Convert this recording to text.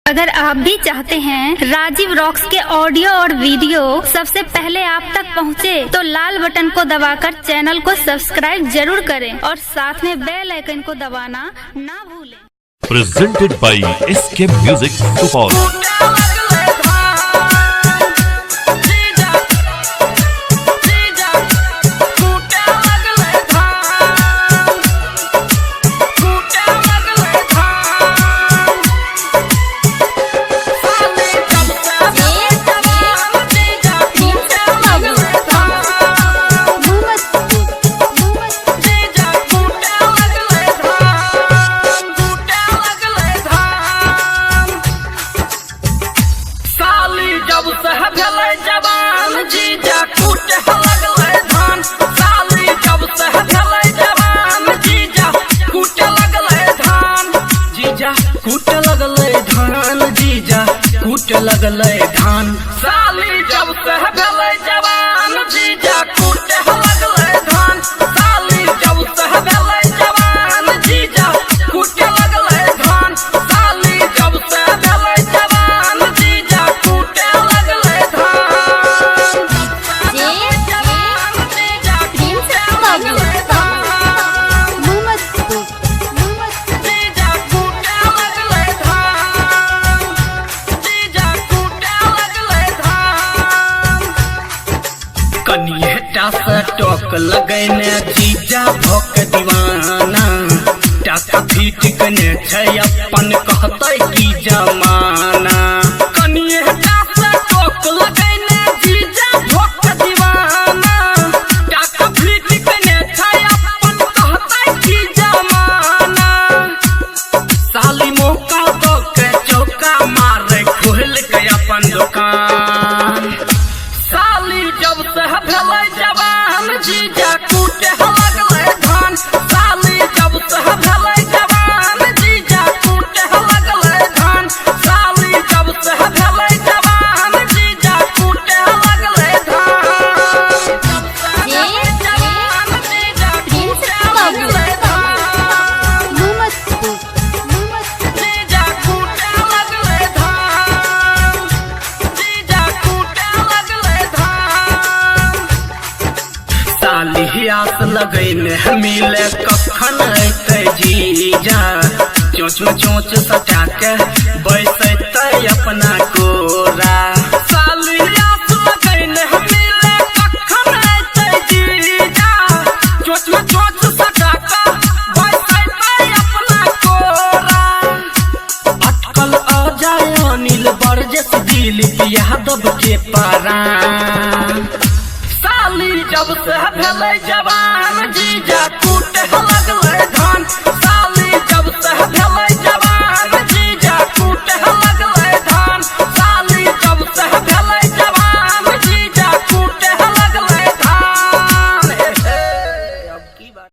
अगर आप भी चाहते हैं राजीव रॉक्स के ऑडियो और वीडियो सबसे पहले आप तक पहुंचे, तो लाल बटन को दबाकर चैनल को सब्सक्राइब जरूर करें और साथ में बेल आइकन को दबाना ना भूलें। Presented by SK Music Support। कूट लगले धान साली जब से भेले जवान जीजा कूट लगले धान साली जब से भेले जवान जीजा कूट लगले धान साली जब से भेले जवान जीजा कूट लगले धान जीजा कूट लगले धान जीजा कूट लगले धान कनियटा से टोक लगैने जीजा भोक दीवाना टाका फीट कने छै अपन कहतै की जमाना कनियटा से टोक लगैने जीजा भोक दीवाना टाका फीट कने छै अपन कहतै की जमाना साली मौका दो के चौका मारे खोल के अपन दुकान साली जब से भेले जवान जीजा कूट लगले धान साली जब से भेले जवान जीजा कूट लगले धान साली जब से भेले जवान जीजा कूट लगले धान जवान जीजा कूट लगले धान जीजा कूट लगले धान जीजा कूट लगले धान साली आस लगैने मिले कखन अइतै जीजा चोंच में चोंच सटा के बैसतै अपना कोरा साली आस लगैने मिले कखन अइतै जीजा चोंच में चोंच सटा के बैसतै अपना कोरा अटकल आ जाए अनिल बरजस दिल यादव के पारा साली जब से भेले जवान जीजा कूट लगले